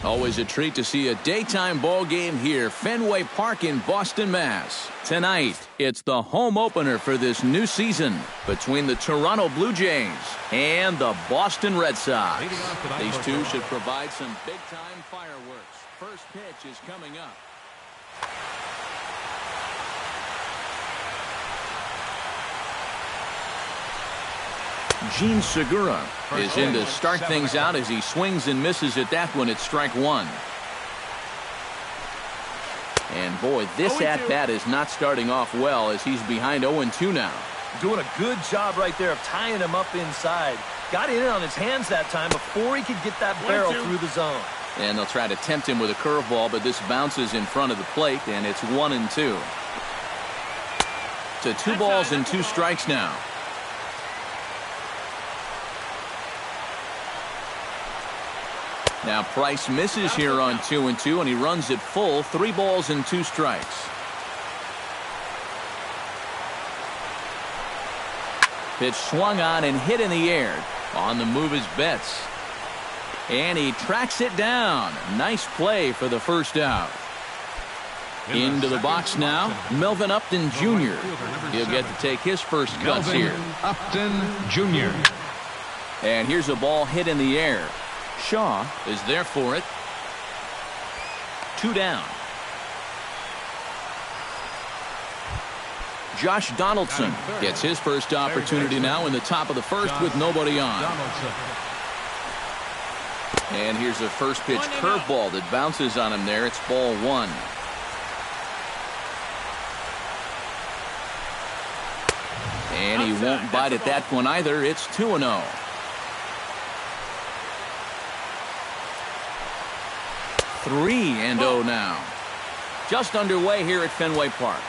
Always a treat to see a daytime ball game here, Fenway Park in Boston, Mass. Tonight, it's the home opener for this new season between the Toronto Blue Jays and the Boston Red Sox. These two should provide some big-time fireworks. First pitch is coming up. Gene Segura is in to start things out as he swings and misses at that one at strike one. And boy, this at-bat is not starting off well as he's behind 0-2 now. Doing a good job right there of tying him up inside. Got in on his hands that time before he could get that barrel through the zone. And they'll try to tempt him with a curveball, but this bounces in front of the plate, and it's 1-2. To 2 balls and 2 strikes now. Now Price misses here on 2-2, and he runs it full, 3 balls and 2 strikes. Pitch swung on and hit in the air. On the move is Betts. And he tracks it down. Nice play for the first out. Into the box now, Melvin Upton Jr. He'll get to take his first cuts here. Upton Jr. And here's a ball hit in the air. Shaw is there for it. 2 down. Josh Donaldson gets his first opportunity now in the top of the first with nobody on. And here's a first pitch curveball that bounces on him there. It's ball 1. And he won't bite at that one either. It's 2-0. 3-0 now. Just underway here at Fenway Park.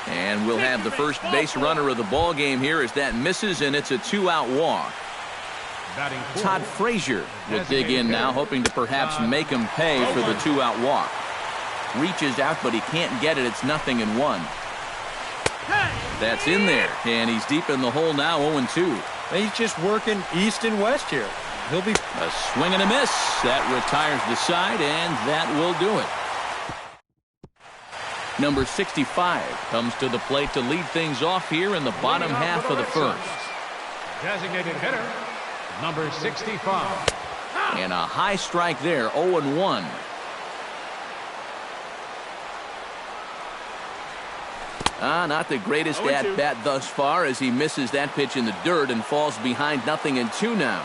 And we'll have the first base runner of the ball game here as that misses, and it's a 2-out walk. Todd Frazier will dig in now, hoping to perhaps make him pay for the 2-out walk. Reaches out, but he can't get it. It's 0-1. That's in there, and he's deep in the hole now, 0-2. He's just working east and west here. He'll be a swing and a miss. That retires the side, and that will do it. Number 65 comes to the plate to lead things off here in the bottom half of the first. Designated hitter, number 65. And a high strike there, 0-1. Not the greatest at-bat thus far as he misses that pitch in the dirt and falls behind 0-2 now.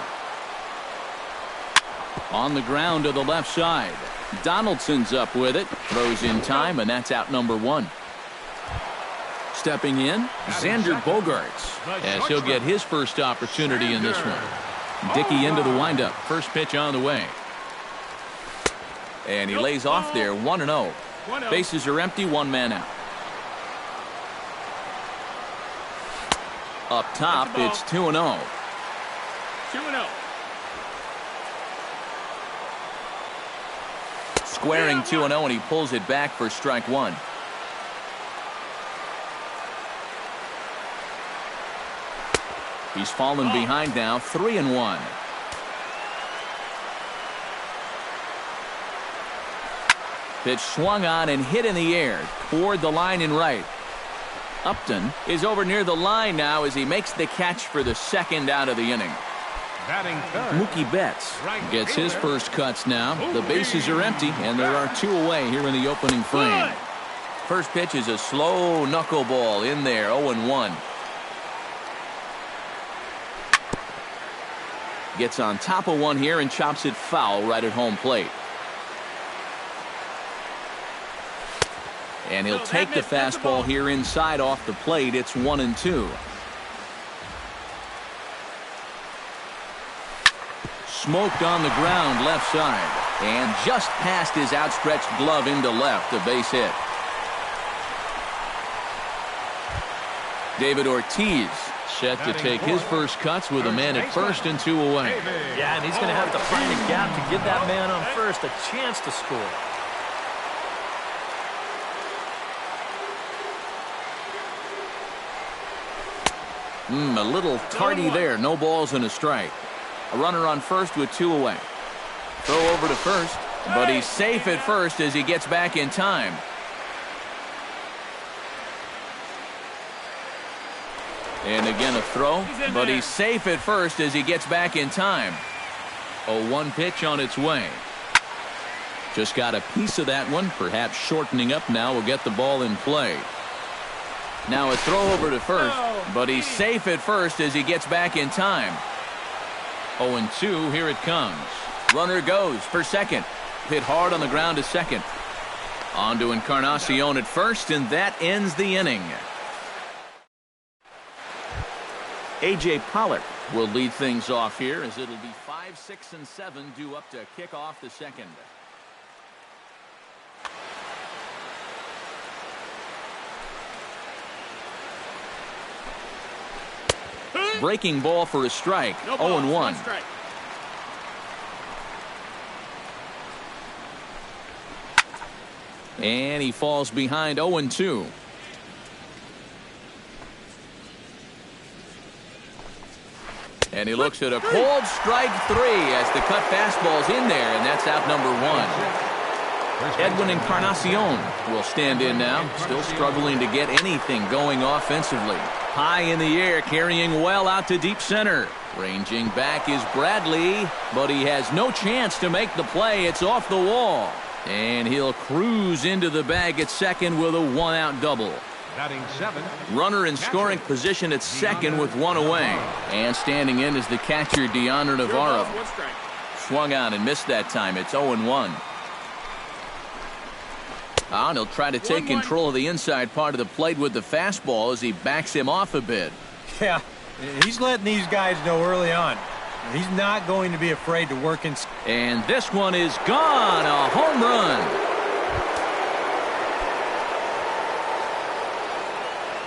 On the ground to the left side. Donaldson's up with it. Throws in time, and that's out number 1. Stepping in, Xander Bogaerts, as he'll get his first opportunity in this one. Dickey into the windup. First pitch on the way. And he lays off there, 1-0. Bases are empty, 1 man out. Up top, it's 2-0. 2-0. Squaring 2-0, and he pulls it back for strike 1. He's fallen behind now, 3-1. Pitch swung on and hit in the air toward the line and right. Upton is over near the line now as he makes the catch for the second out of the inning. Mookie Betts gets his first cuts now. The bases are empty, and there are 2 away here in the opening frame. First pitch is a slow knuckleball in there, 0-1. Gets on top of one here and chops it foul right at home plate. And he'll take the fastball here inside off the plate. It's 1-2. Smoked on the ground left side. And just past his outstretched glove into left, a base hit. David Ortiz set to take his first cuts with a man at first and 2 away. Yeah, and he's going to have to find a gap to give that man on first a chance to score. A little tardy there. No balls and a strike. A runner on first with 2 away. Throw over to first, but he's safe at first as he gets back in time. And again a throw, but he's safe at first as he gets back in time. 0-1 pitch on its way. Just got a piece of that one, perhaps shortening up now will get the ball in play. Now a throw over to first, but he's safe at first as he gets back in time. 0-2, here it comes. Runner goes for second. Hit hard on the ground to second. On to Encarnacion at first, and that ends the inning. A.J. Pollock will lead things off here as it'll be 5, 6, and 7 due up to kick off the second. Breaking ball for a strike. 0-1. And he falls behind 0-2. And he looks at a cold strike 3 as the cut fastball's in there, and that's out number 1. Edwin Encarnacion will stand in now, still struggling to get anything going offensively. High in the air, carrying well out to deep center. Ranging back is Bradley, but he has no chance to make the play. It's off the wall. And he'll cruise into the bag at second with a 1-out double. Batting 7. Runner in scoring position at second with 1 away. And standing in is the catcher, Deandre Navarro. Swung on and missed that time. It's 0-1. And he'll try to take control of the inside part of the plate with the fastball as he backs him off a bit. Yeah, he's letting these guys know early on. He's not going to be afraid to work in. And this one is gone. A home run.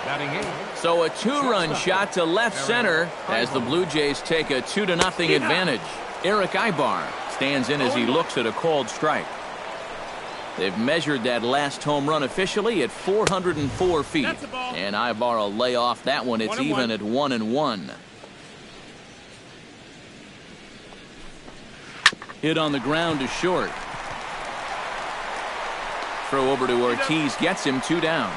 Batting 8. So a 2-run shot to left center as the Blue Jays take a 2-0 advantage. Eric Ibar stands in as he looks at a called strike. They've measured that last home run officially at 404 feet. And Ibar will lay off that one. It's even at 1-1. Hit on the ground to short. Throw over to Ortiz gets him 2 down.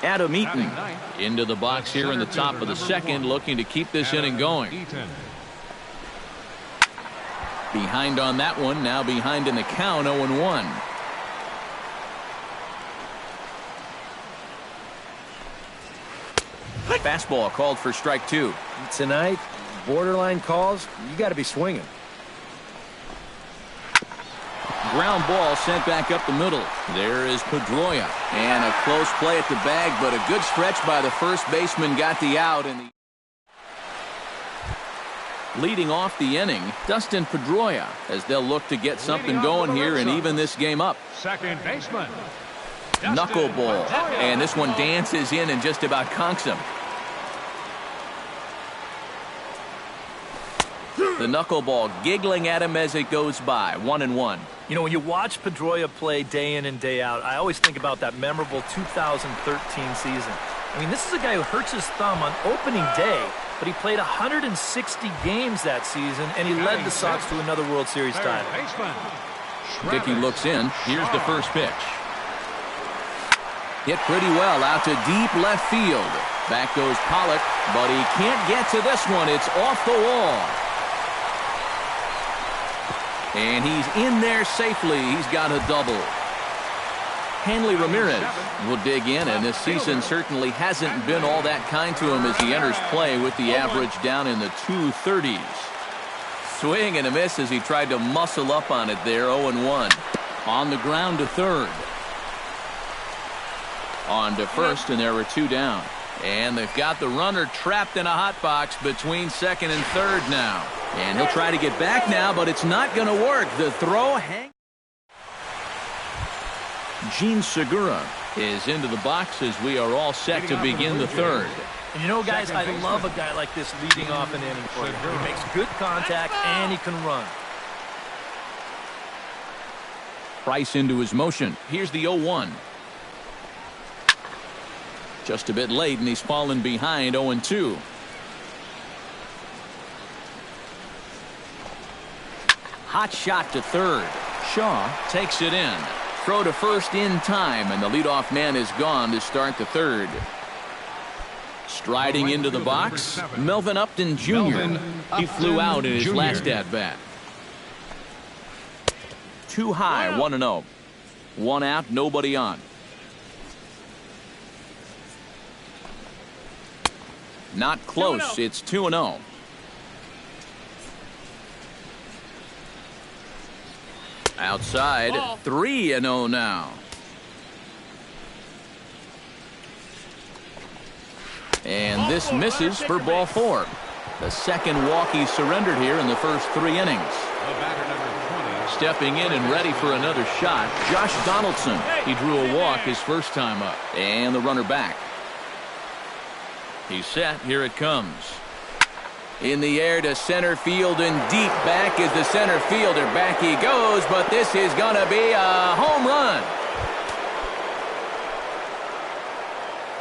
Adam Eaton into the box here in the top of the second, looking to keep this inning going. Behind on that one, now behind in the count, 0-1. Fastball called for strike 2. Tonight, borderline calls, you got to be swinging. Ground ball sent back up the middle. There is Pedroia. And a close play at the bag, but a good stretch by the first baseman got the out. And leading off the inning, Dustin Pedroia, as they'll look to get something going here and even this game up. Second baseman. Knuckleball. And this one dances in and just about conks him. The knuckleball giggling at him as it goes by. 1-1. You know, when you watch Pedroia play day in and day out, I always think about that memorable 2013 season. I mean, this is a guy who hurts his thumb on opening day, but he played 160 games that season, and he led the Sox to another World Series title. Dickey looks in. Here's the first pitch. Hit pretty well out to deep left field. Back goes Pollock, but he can't get to this one. It's off the wall. And he's in there safely. He's got a double. Hanley Ramirez will dig in, and this season certainly hasn't been all that kind to him as he enters play with the average down in the 230s. Swing and a miss as he tried to muscle up on it there. 0-1. On the ground to third. On to first, and there were 2 down. And they've got the runner trapped in a hot box between second and third now. And he'll try to get back now, but it's not going to work. The throw Gene Segura is into the box as we are all set to begin the third. And you know, guys, I love a guy like this leading off an inning for you. He makes good contact and he can run. Price into his motion. Here's the 0-1. Just a bit late, and he's fallen behind. 0-2. Hot shot to third. Shaw takes it in. Throw to first in time, and the leadoff man is gone to start the third. Striding into the box, Melvin Upton Jr. He flew out in his last at-bat. Too high, 1-0. One out, nobody on. Not close, it's 2-0. Outside, 3-0 now. And this misses for ball 4. The second walk he surrendered here in the first 3 innings. Stepping in and ready for another shot, Josh Donaldson. He drew a walk his first time up. And the runner back. He's set. Here it comes. In the air to center field and deep back is the center fielder. Back he goes, but this is going to be a home run.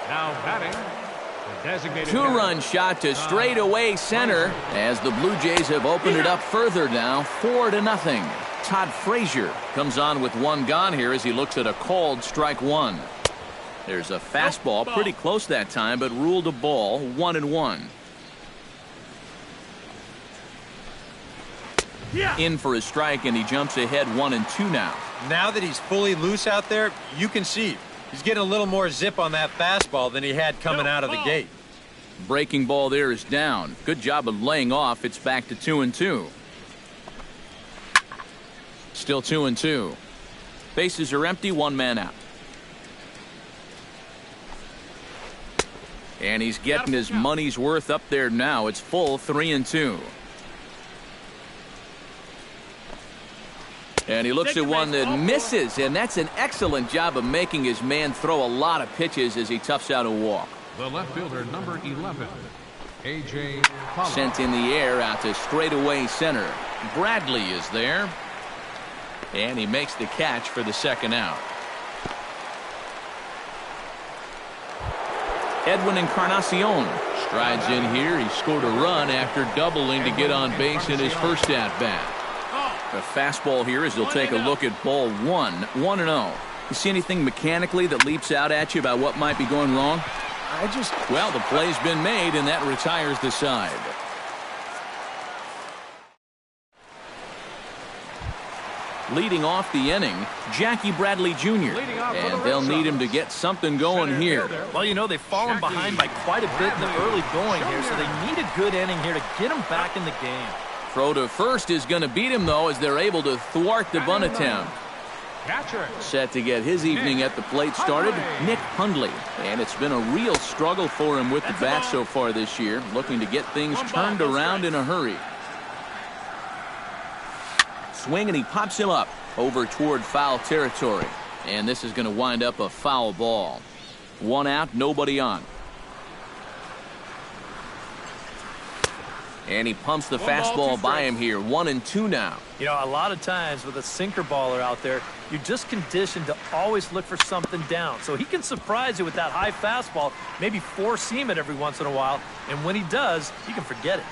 Now batting, the designated 2-run shot to straightaway center as the Blue Jays have opened it up further now, 4-0. Todd Frazier comes on with 1 gone here as he looks at a called strike 1. There's a fastball pretty close that time, but ruled a ball, 1-1. In for a strike, and he jumps ahead 1-2 now. Now that he's fully loose out there, you can see he's getting a little more zip on that fastball than he had coming out of the gate. Breaking ball there is down. Good job of laying off. It's back to 2-2. Still 2-2. Bases are empty, 1 man out. And he's getting his money's worth up there now. It's full, 3-2. And he looks at one that misses, and that's an excellent job of making his man throw a lot of pitches as he toughs out a walk. The left fielder, number 11, A.J. Sent in the air out to straightaway center. Bradley is there. And he makes the catch for the second out. Edwin Encarnacion strides in here. He scored a run after doubling to get on base in his first at-bat. The fastball here as he'll take a look at ball 1, 1-0. You see anything mechanically that leaps out at you about what might be going wrong? Well, the play's been made, and that retires the side. Leading off the inning, Jackie Bradley Jr. And they'll need him to get something going here. Well, you know, they've fallen behind by quite a bit in the early going here, so they need a good inning here to get them back in the game. Throw to first is going to beat him, though, as they're able to thwart the bunt attempt. Set to get his evening at the plate started, Nick Hundley. And it's been a real struggle for him with the bat so far this year, looking to get things turned around in a hurry. Swing, and he pops him up over toward foul territory. And this is going to wind up a foul ball. 1 out, nobody on. And he pumps the fastball by him here. 1-2 now. You know, a lot of times with a sinker baller out there, you're just conditioned to always look for something down. So he can surprise you with that high fastball, maybe four-seam it every once in a while. And when he does, you can forget it.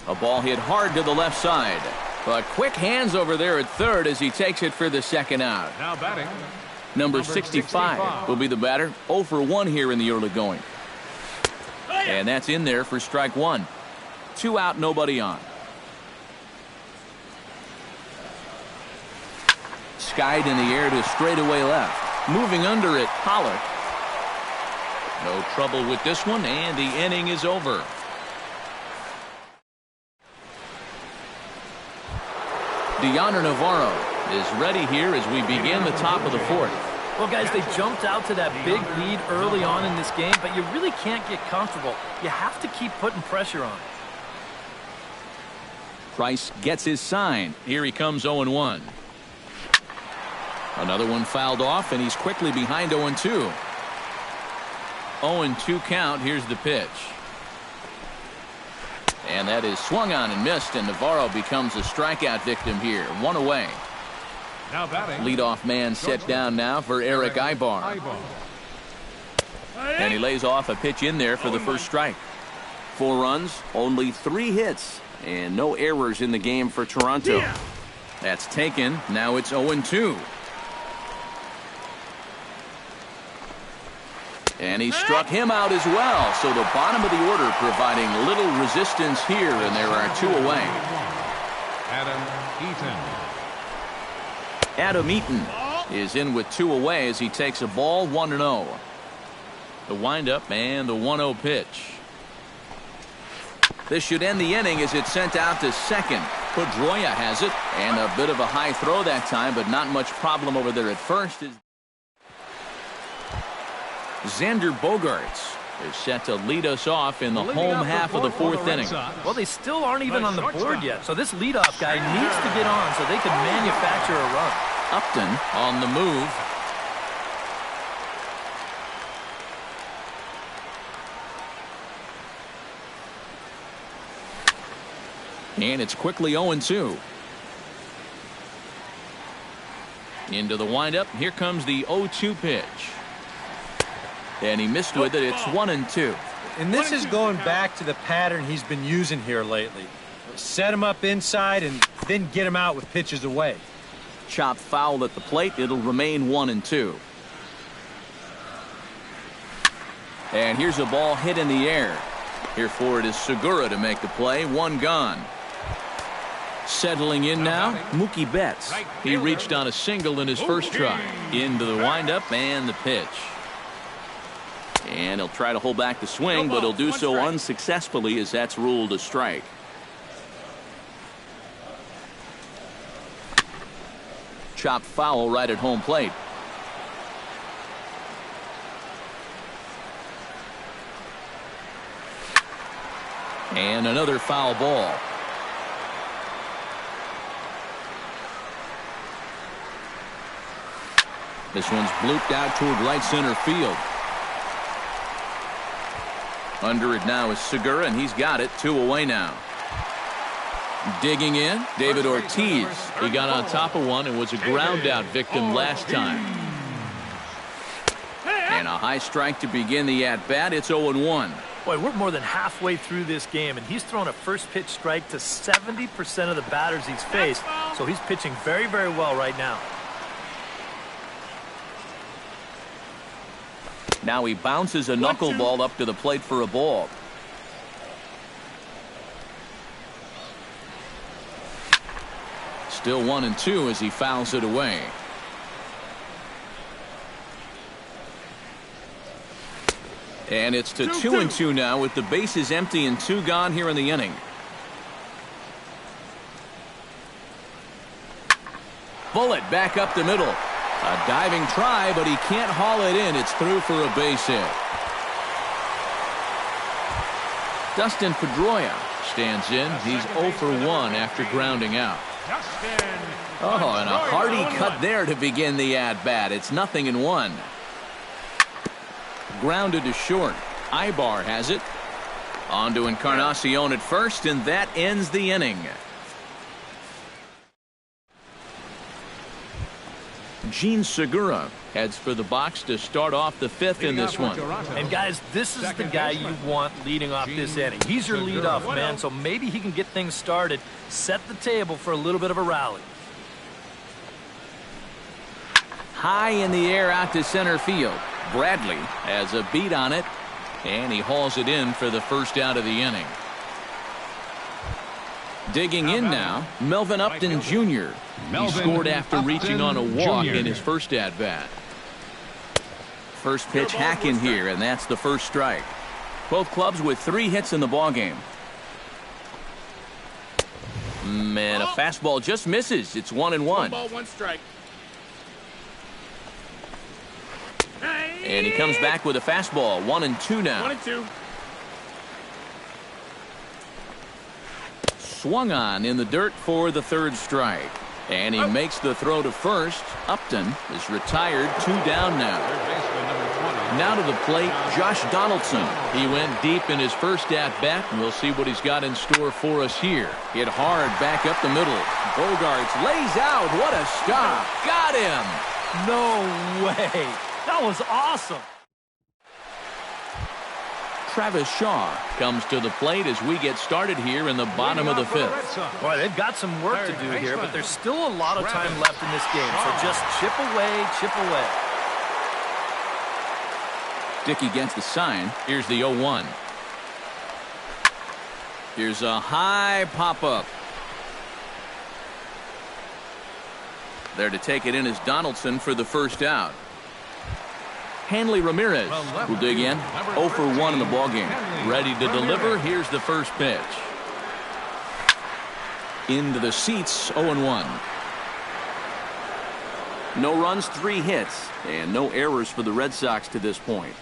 A ball hit hard to the left side. But quick hands over there at third as he takes it for the second out. Now batting, Number 65 will be the batter. 0 for 1 here in the early going. And that's in there for strike 1. 2 out, nobody on. Skied in the air to straightaway left. Moving under it, Pollock. No trouble with this one, and the inning is over. Deoner Navarro is ready here as we begin the top of the 4th. Well, guys, they jumped out to that big lead early on in this game, but you really can't get comfortable. You have to keep putting pressure on. Price gets his sign. Here he comes 0-1. Another one fouled off, and he's quickly behind 0-2. 0-2 count. Here's the pitch. And that is swung on and missed, and Navarro becomes a strikeout victim here. 1 away. now batting. Leadoff man set down now for Eric Ibar. And he lays off a pitch in there for the first strike. 4 runs, only 3 hits, And no errors in the game for Toronto. Yeah. That's taken. Now it's 0-2. And he struck him out as well. So the bottom of the order providing little resistance here, and there are 2 away. Adam Eaton is in with 2 away as he takes a ball 1-0. The windup and the 1-0 pitch. This should end the inning as it's sent out to second. Pedroia has it, and a bit of a high throw that time, but not much problem over there at first. Xander Bogaerts is set to lead us off in the home half of the 4th inning. Well, they still aren't even on the board yet, so this leadoff guy needs to get on so they can manufacture a run. Upton on the move. And it's quickly 0-2. Into the windup. Here comes the 0-2 pitch. And he missed with it. It's 1-2. And this is going back to the pattern he's been using here lately. Set him up inside and then get him out with pitches away. Chopped foul at the plate. It'll remain 1-2. And here's a ball hit in the air. Here for it is Segura to make the play. 1 gone. Settling in now, Mookie Betts. He reached on a single in his first try. Into the windup and the pitch. And he'll try to hold back the swing, but he'll do so unsuccessfully as that's ruled a strike. Chopped foul right at home plate. And another foul ball. This one's blooped out toward right center field. Under it now is Segura, and he's got it. 2 away now. Digging in, David Ortiz. He got on top of one and was a ground out victim last time. And a high strike to begin the at-bat. It's 0-1. Boy, we're more than halfway through this game, and he's thrown a first pitch strike to 70% of the batters he's faced, so he's pitching very, very well right now. Now he bounces a knuckleball up to the plate for a ball. Still 1-2 as he fouls it away. And it's to 2-2 now with the bases empty and 2 gone here in the inning. Bullet back up the middle. A diving try, but he can't haul it in. It's through for a base hit. Dustin Pedroia stands in. He's 0 for 1 after grounding out. Oh, and a hearty cut there to begin the at-bat. It's 0-1. Grounded to short. Ibar has it. On to Encarnacion at first, and that ends the inning. Gene Segura heads for the box to start off the 5th in this one. And guys, this is the guy you want leading off this inning. He's your leadoff man, so maybe he can get things started, set the table for a little bit of a rally. High in the air out to center field. Bradley has a beat on it, and he hauls it in for the first out of the inning. Digging in now, Melvin Upton Jr. He scored after reaching on a walk in his first at-bat. First pitch hack in here, and that's the first strike. Both clubs with 3 hits in the ballgame. Man, a fastball just misses. It's 1-1. 1 ball, 1 strike. And he comes back with a fastball. 1-2 now. 1-2. Swung on in the dirt for the 3rd strike. And he makes the throw to first. Upton is retired. 2 down now. Now to the plate, Josh Donaldson. He went deep in his first at-bat, and we'll see what he's got in store for us here. Hit hard back up the middle. Bogaerts lays out. What a stop. Got him. No way. That was awesome. Travis Shaw comes to the plate as we get started here in the bottom of the fifth. Boy, they've got some work to do here, but there's still a lot of time left in this game, so just chip away, chip away. Dickey gets the sign. Here's the 0-1. Here's a high pop-up. There to take it in is Donaldson for the first out. Hanley Ramirez will dig in. 0 for 1 in the ballgame. Ready to deliver. Here's the first pitch. Into the seats, 0-1. No runs, 3 hits, and no errors for the Red Sox to this point.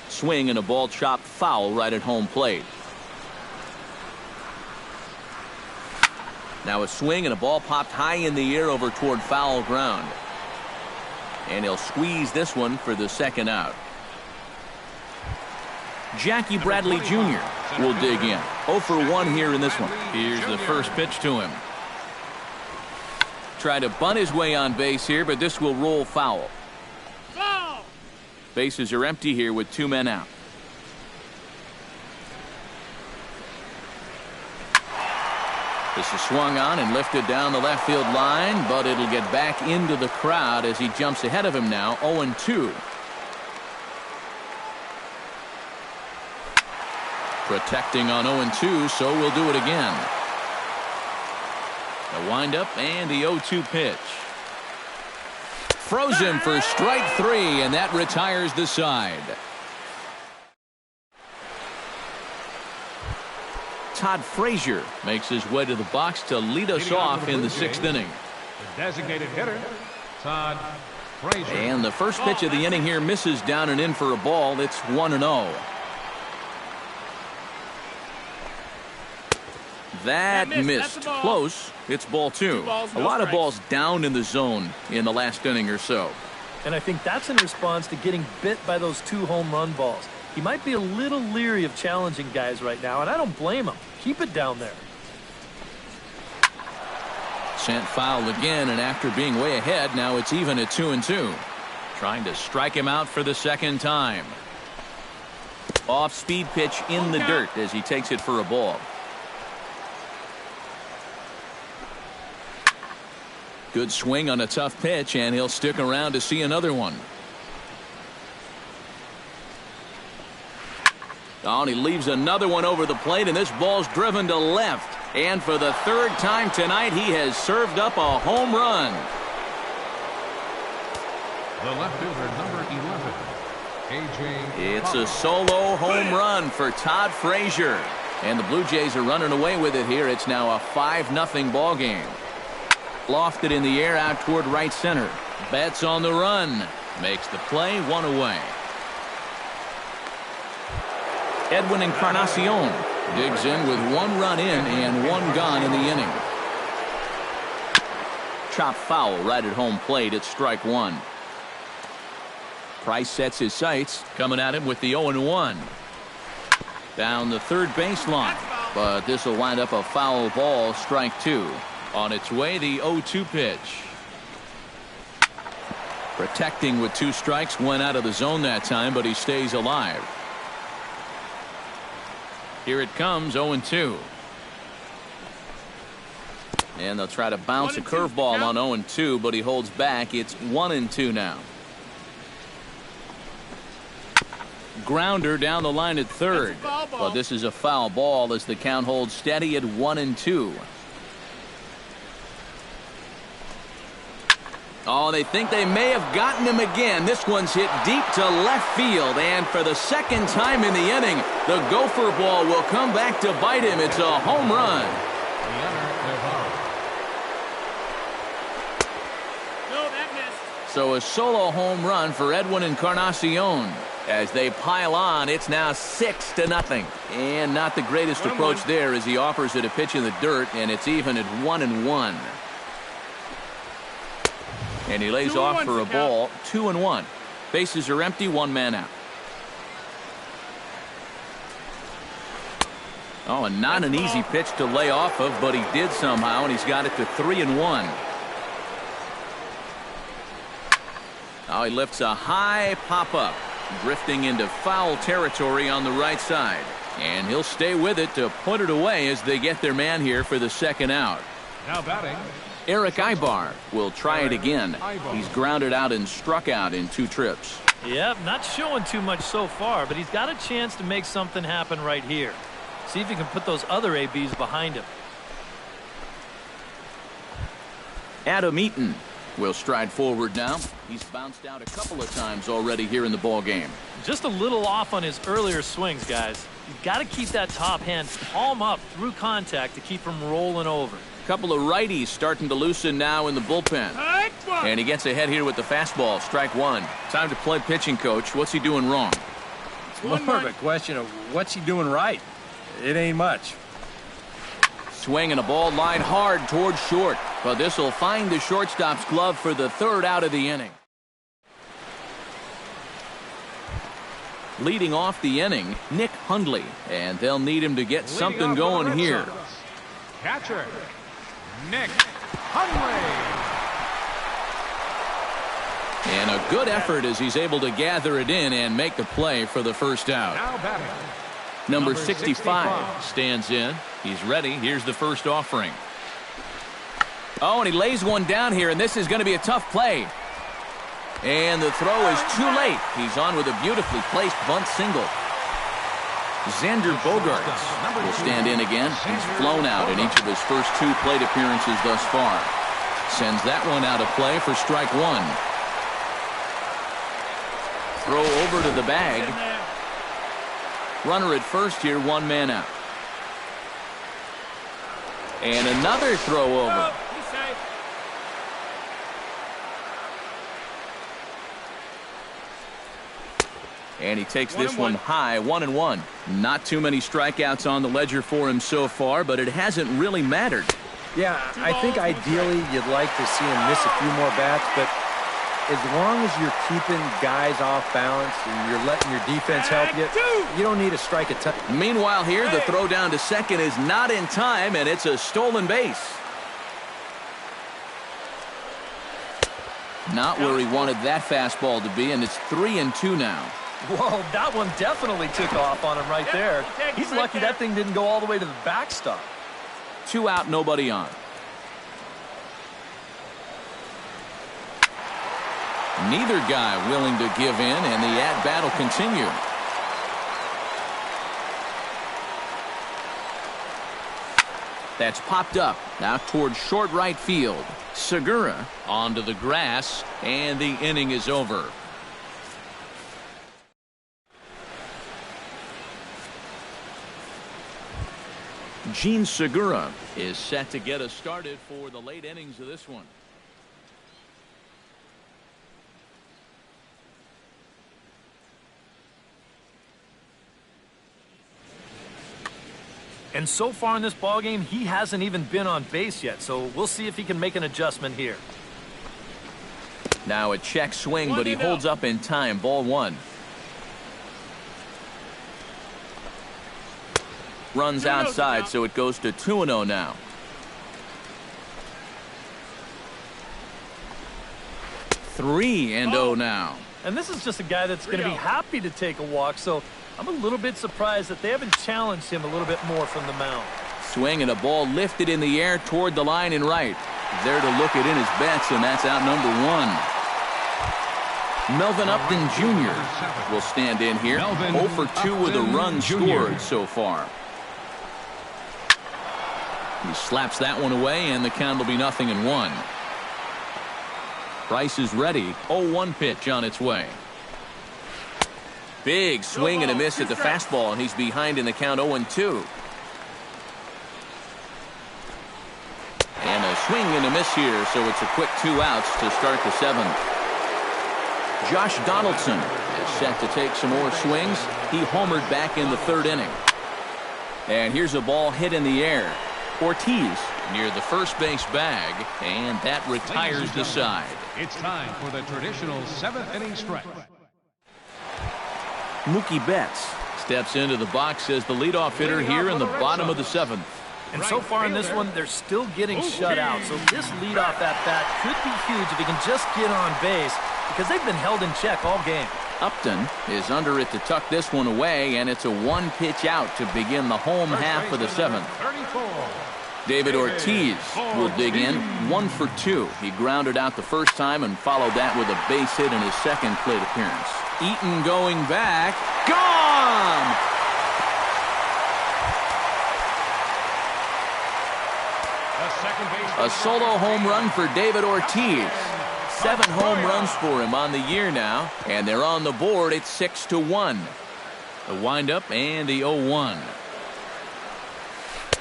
Swing and a ball chopped foul right at home plate. Now a swing and a ball popped high in the air over toward foul ground. And he'll squeeze this one for the second out. Jackie Bradley Jr. will dig in. 0 for 1 here in this one. Here's the first pitch to him. Try to bunt his way on base here, but this will roll foul. Bases are empty here with 2 men out. This is swung on and lifted down the left field line, but it'll get back into the crowd as he jumps ahead of him now, 0-2. Protecting on 0-2, so we'll do it again. The windup and the 0-2 pitch. Frozen for strike 3, and that retires the side. Todd Frazier makes his way to the box to lead us off in the 6th inning. The designated hitter, Todd Frazier. And the first pitch of the inning here misses down and in for a ball. It's 1-0. That missed. Close. It's ball 2. A lot of balls down in the zone in the last inning or so. And I think that's in response to getting bit by those 2 home run balls. He might be a little leery of challenging guys right now, and I don't blame him. Keep it down there. Sent foul again, and after being way ahead, now it's even at 2-2. Trying to strike him out for the second time. Off-speed pitch in the dirt as he takes it for a ball. Good swing on a tough pitch, and he'll stick around to see another one. Oh, and he leaves another one over the plate, and this ball's driven to left. And for the 3rd time tonight, he has served up a home run. The left fielder, number 11, kjktojong. It's a solo home run for Todd Frazier. And the Blue Jays are running away with it here. It's now a 5-0 ball game. Lofted in the air out toward right center. Betts on the run. Makes the play, 1 away. Edwin Encarnacion digs in with 1 run in and 1 gone in the inning. Chop foul right at home plate. It's strike 1. Price sets his sights, coming at him with the 0-1. Down the third baseline, but this will wind up a foul ball, strike 2. On its way, the 0-2 pitch. Protecting with 2 strikes, went out of the zone that time, but he stays alive. Here it comes, 0-2. And they'll try to bounce a curveball on 0-2, but he holds back. It's 1-2 now. Grounder down the line at third. But this is a foul ball as the count holds steady at 1-2. Oh, they think they may have gotten him again. This one's hit deep to left field, and for the 2nd time in the inning, the gopher ball will come back to bite him. It's a home run. No, that missed. So a solo home run for Edwin Encarnacion. As they pile on, it's now 6-0. And not the greatest approach there as he offers it a pitch in the dirt, and it's even at 1-1. And he lays off for a ball, 2-1. Bases are empty, 1 man out. Oh, and not an easy pitch to lay off of, but he did somehow, and he's got it to 3-1. Now he lifts a high pop-up, drifting into foul territory on the right side. And he'll stay with it to put it away as they get their man here for the second out. Now batting, Eric Ibar will try it again. He's grounded out and struck out in 2 trips. Yep, not showing too much so far, but he's got a chance to make something happen right here. See if he can put those other ABs behind him. Adam Eaton will stride forward now. He's bounced out a couple of times already here in the ball game. Just a little off on his earlier swings, guys. You've got to keep that top hand palm up through contact to keep him rolling over. Couple of righties starting to loosen now in the bullpen. And he gets ahead here with the fastball. Strike 1. Time to play pitching, coach. What's he doing wrong? It's more of a question of what's he doing right. It ain't much. Swing and a ball line hard towards short. But this will find the shortstop's glove for the 3rd out of the inning. Leading off the inning, Nick Hundley. And they'll need him to get something going here. catcher, Nick Hundley. And a good effort as he's able to gather it in and make the play for the first out. Now batting, Number 65 stands in. He's ready. Here's the first offering. Oh, and he lays one down here, and this is going to be a tough play. And the throw is too late. He's on with a beautifully placed bunt single. Xander Bogaerts will stand in again. He's flown out in each of his first 2 plate appearances thus far. Sends that one out of play for strike 1. Throw over to the bag. Runner at first here, 1 man out. And another throw over. And he takes this one high, 1-1. Not too many strikeouts on the ledger for him so far, but it hasn't really mattered. Yeah, I think ideally you'd like to see him miss a few more bats, but as long as you're keeping guys off balance and you're letting your defense help you, you don't need to strike a ton. Meanwhile here, the throw down to second is not in time, and it's a stolen base. Not where he wanted that fastball to be, and it's 3-2 now. Whoa, that one definitely took off on him right there. He's lucky that thing didn't go all the way to the backstop. 2 out, nobody on. Neither guy willing to give in, and the at-bat will continue. That's popped up now towards short right field. Segura onto the grass, and the inning is over. Gene Segura is set to get us started for the late innings of this one. And so far in this ballgame, he hasn't even been on base yet, so we'll see if he can make an adjustment here. Now a check swing, but he holds up in time. Ball 1. Runs outside, so it goes to 2-0 now. Three and 0 now. And this is just a guy that's going to be happy to take a walk, so I'm a little bit surprised that they haven't challenged him a little bit more from the mound. Swing and a ball lifted in the air toward the line and right. There to look it in his bets, and that's out number 1. Melvin Upton Jr. will stand in here. 0 for 2 with a run scored so far. He slaps that one away, and the count will be 0-1. Price is ready. 0-1 pitch on its way. Big swing and a miss at the fastball, and he's behind in the count 0-2. And a swing and a miss here, so it's a quick 2 outs to start the 7th. Josh Donaldson is set to take some more swings. He homered back in the 3rd inning. And here's a ball hit in the air. Ortiz near the first base bag, and that retires the side. It's time for the traditional 7th inning stretch. Mookie Betts steps into the box as the leadoff hitter here in the bottom of the 7th. And so far in this one, they're still getting shut out. So this leadoff at bat could be huge if he can just get on base because they've been held in check all game. Upton is under it to tuck this one away, and it's a one-pitch out to begin the home half of the seventh. David Ortiz will dig in 1 for 2. He grounded out the first time and followed that with a base hit in his second plate appearance. Eaton going back. Gone! A solo home run for David Ortiz. 7 home runs for him on the year now, and they're on the board at 6-1. The windup and the 0-1.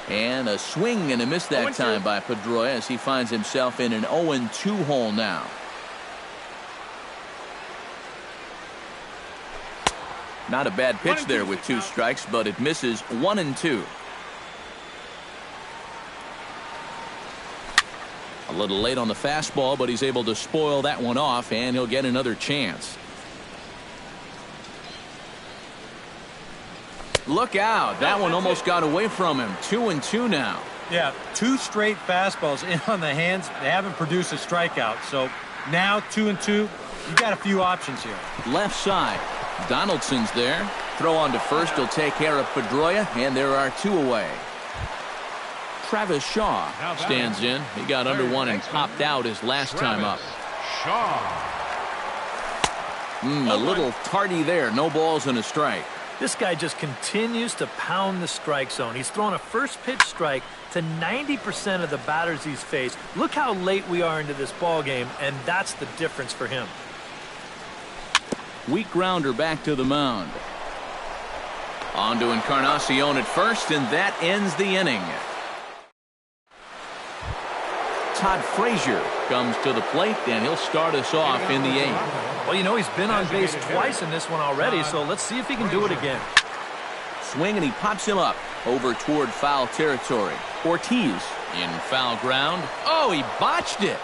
And a swing and a miss that time by Pedroia as he finds himself in an 0-2 hole now. Not a bad pitch there with 2 strikes, but it misses 1-2. A little late on the fastball, but he's able to spoil that one off, and he'll get another chance. Look out. That one almost got away from him. 2-2 now. Yeah, 2 straight fastballs in on the hands. They haven't produced a strikeout. So now 2-2, you got a few options here. Left side. Donaldson's there. Throw on to first. He'll take care of Pedroia, and there are 2 away. Travis Shaw stands in. He got under one and popped out his last time up. A little tardy there. No balls and a strike. This guy just continues to pound the strike zone. He's thrown a first pitch strike to 90% of the batters he's faced. Look how late we are into this ball game, and that's the difference for him. Weak grounder back to the mound. On to Encarnacion at first, and that ends the inning. Todd Frazier comes to the plate, and he'll start us off in the 8th. Well, you know, he's been on base twice in this one already, so let's see if he can do it again. Swing, and he pops him up over toward foul territory. Ortiz in foul ground. Oh, he botched it.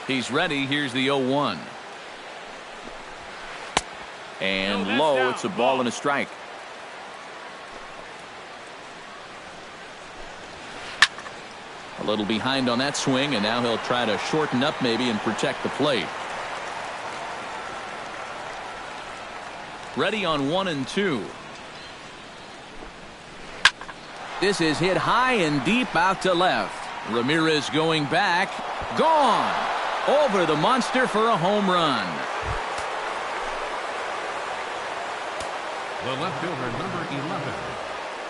He's ready. Here's the 0-1. And low. It's a ball and a strike. A little behind on that swing, and now he'll try to shorten up maybe and protect the plate. Ready on 1-2. This is hit high and deep out to left. Ramirez going back. Gone. Over the monster for a home run. The left fielder, number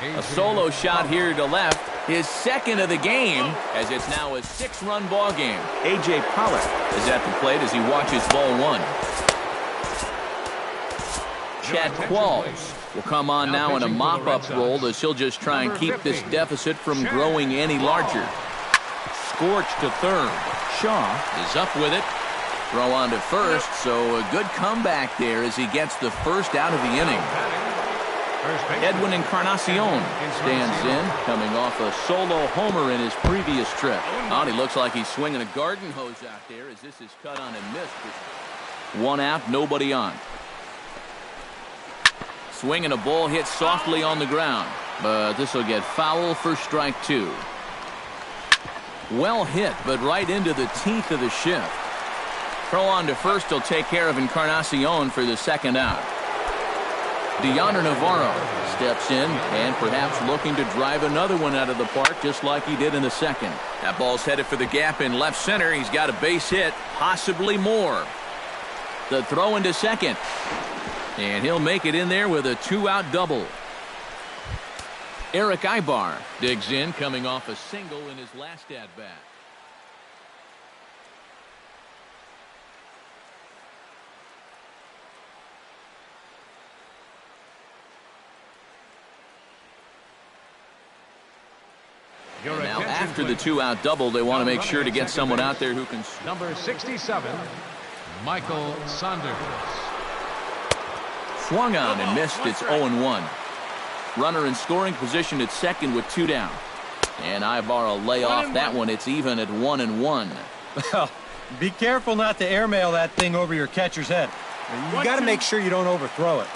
11. A solo shot here to left. His second of the game, as it's now a 6-run ball game. A.J. Pollock is at the plate as he watches ball 1. Chad Qualls will come on now in a mop-up role as he'll just try and keep this deficit from growing any larger. Scorched to third. Shaw is up with it. Throw on to first, so a good comeback there as he gets the first out of the inning. Edwin Encarnacion stands in, coming off a solo homer in his previous trip. Oh, he looks like he's swinging a garden hose out there as this is cut on and missed. 1 out, nobody on. Swinging a ball hit softly on the ground, but this will get foul for strike 2. Well hit, but right into the teeth of the shift. Throw on to first. He'll take care of Encarnacion for the second out. Deoner Navarro steps in and perhaps looking to drive another one out of the park just like he did in the second. That ball's headed for the gap in left center. He's got a base hit, possibly more. The throw into second. And he'll make it in there with a 2-out double. Eric Ibar digs in, coming off a single in his last at-bat. And now after the 2-out double, they want to make sure to get someone out there who can. Number 67, Michael Saunders. Swung on and missed. It's 0-1. Runner in scoring position at second with 2 down. And Ibar will lay off that one. It's even at 1-1. Well, be careful not to airmail that thing over your catcher's head. You got to make sure you don't overthrow it.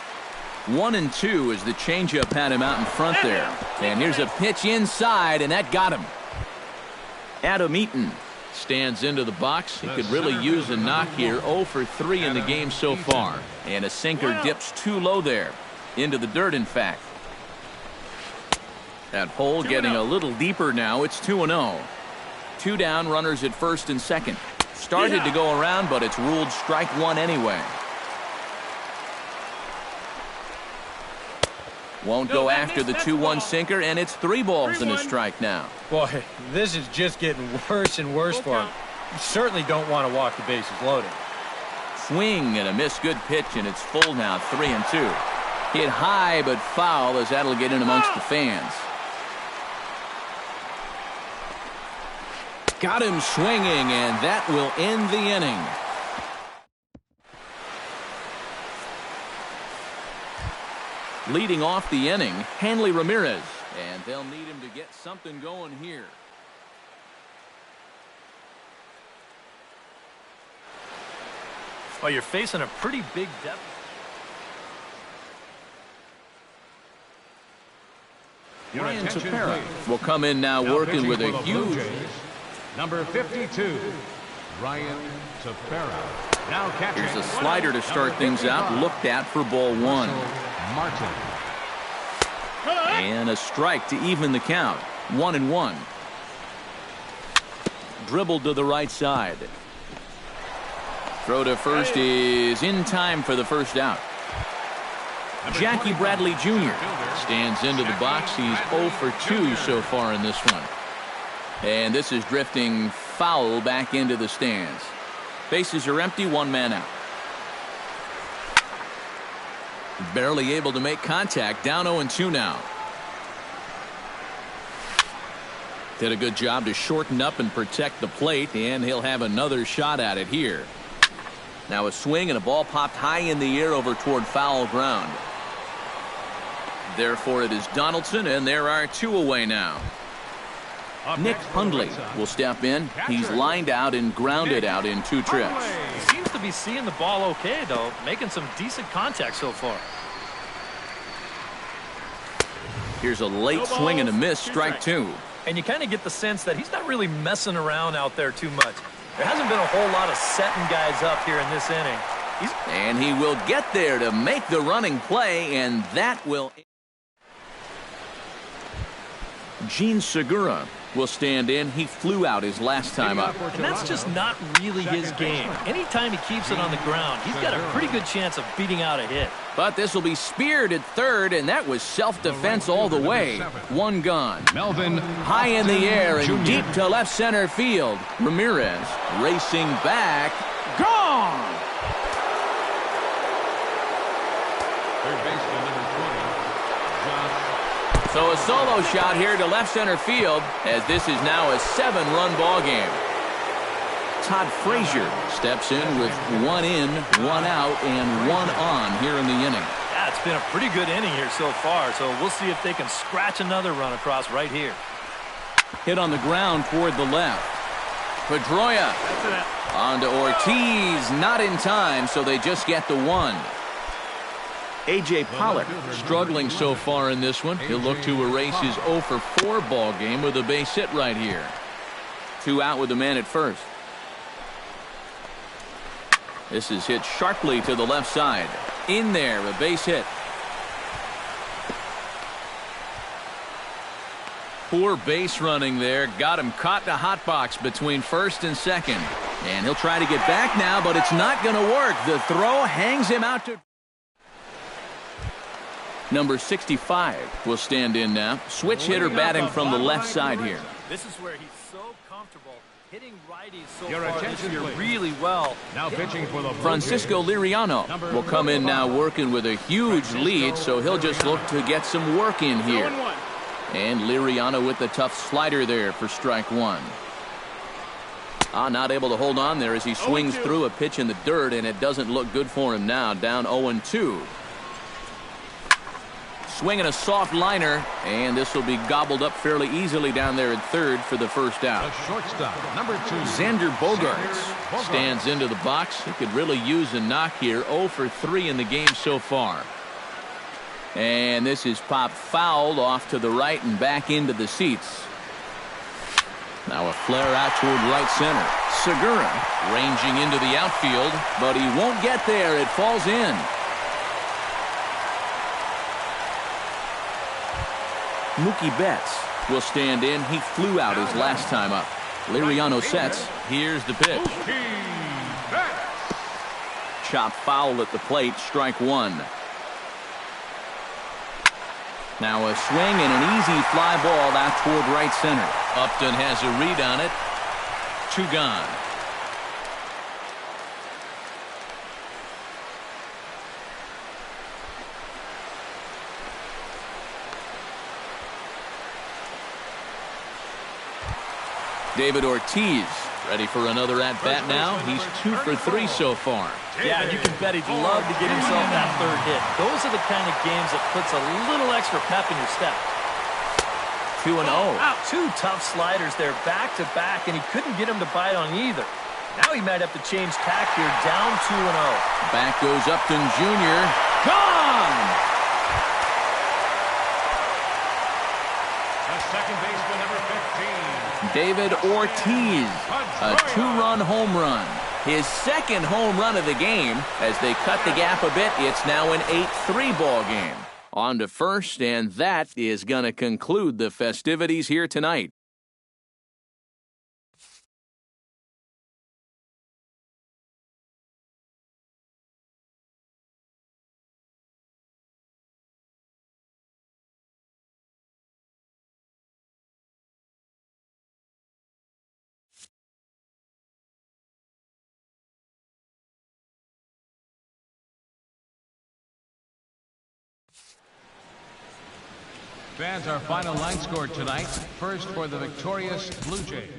1-2 as the changeup had him out in front there. And here's a pitch inside, and that got him. Adam Eaton stands into the box. He could really use a knock here. 0 for 3 in the game so far. And a sinker dips too low there. Into the dirt, in fact. That hole getting a little deeper now. It's 2-0. 2 down, runners at first and second. Started to go around, but it's ruled strike one anyway. Won't go after the 2-1 sinker, and it's 3 balls and a strike now. Boy, this is just getting worse and worse for him. You certainly don't want to walk the bases loaded. Swing and a miss. Good pitch, and it's full now. 3-2. Hit high but foul as that'll get in amongst the fans. Got him swinging, and that will end the inning. Leading off the inning, Hanley Ramirez, and they'll need him to get something going here. Well, you're facing a pretty big deficit. Ryan Tepera will come in now working with a huge... Number 52, Ryan Tepera. Now catching. Here's a slider to start things out. Looked at for ball 1. Martin. And a strike to even the count. 1-1. Dribbled to the right side. Throw to first is in time for the first out. Jackie Bradley Jr. stands into the box. He's 0 for 2 so far in this one. And this is drifting foul back into the stands. Bases are empty, 1 man out. Barely able to make contact. Down 0-2 now. Did a good job to shorten up and protect the plate, and he'll have another shot at it here. Now a swing and a ball popped high in the air over toward foul ground. Therefore it is Donaldson, and there are 2 away now. Nick Hundley will step in. He's lined out and grounded out in 2 trips. He seems to be seeing the ball okay, though, making some decent contact so far. Here's a late swing and a miss, strike 2. And you kind of get the sense that he's not really messing around out there too much. There hasn't been a whole lot of setting guys up here in this inning. And he will get there to make the running play, and that will... Gene Segura will stand in. He flew out his last time up. And that's just not really his game. Anytime he keeps it on the ground, he's got a pretty good chance of beating out a hit. But this will be speared at third, and that was self-defense all the way. 1 gone. Melvin. High in the air and deep to left center field. Ramirez racing back. Gone! Third baseman, number 20, Josh. So a solo shot here to left center field, as this is now a 7-run ball game. Todd Frazier steps in with 1 in, 1 out, and 1 on here in the inning. Yeah, it's been a pretty good inning here so far, so we'll see if they can scratch another run across right here. Hit on the ground toward the left. Pedroia on to Ortiz, not in time, so they just get the 1. A.J. Pollock struggling so far in this one. He'll look to erase his 0 for 4 ball game with a base hit right here. 2 out with the man at first. This is hit sharply to the left side. In there, a base hit. Poor base running there. Got him caught in a hot box between first and second. And he'll try to get back now, but it's not going to work. The throw hangs him out to... Number 65 will stand in now. Switch hitter batting from the left side here. This is where he's so comfortable hitting righties so far this year really well. Now pitching for the Francisco Liriano will come in now working with a huge lead, so he'll just look to get some work in here. And Liriano with the tough slider there for strike 1. Not able to hold on there as he swings through a pitch in the dirt, and it doesn't look good for him now. Down 0-2. Swinging a soft liner, and this will be gobbled up fairly easily down there at third for the first out. The shortstop, number 2, Xander Bogaerts stands into the box. He could really use a knock here. 0 for 3 in the game so far. And this is popped fouled off to the right and back into the seats. Now a flare out toward right center. Segura ranging into the outfield, but he won't get there. It falls in. Mookie Betts will stand in. He flew out his last time up. Liriano sets. Here's the pitch. Chop foul at the plate. Strike one. Now a swing and an easy fly ball out toward right center. Upton has a read on it. 2 gone. David Ortiz ready for another at-bat now. He's 2 for 3 so far. Yeah, you can bet he'd love to get himself that 3rd hit. Those are the kind of games that puts a little extra pep in your step. 2-0. 2 tough sliders there back-to-back, and he couldn't get him to bite on either. Now he might have to change tack here, down 2-0. Back goes Upton Jr. Gone! The second baseman, number 15. David Ortiz, a 2-run home run. His 2nd home run of the game. As they cut the gap a bit, it's now an 8-3 ball game. On to first, and that is going to conclude the festivities here tonight. Fans, our final line score tonight. First for the victorious Blue Jays.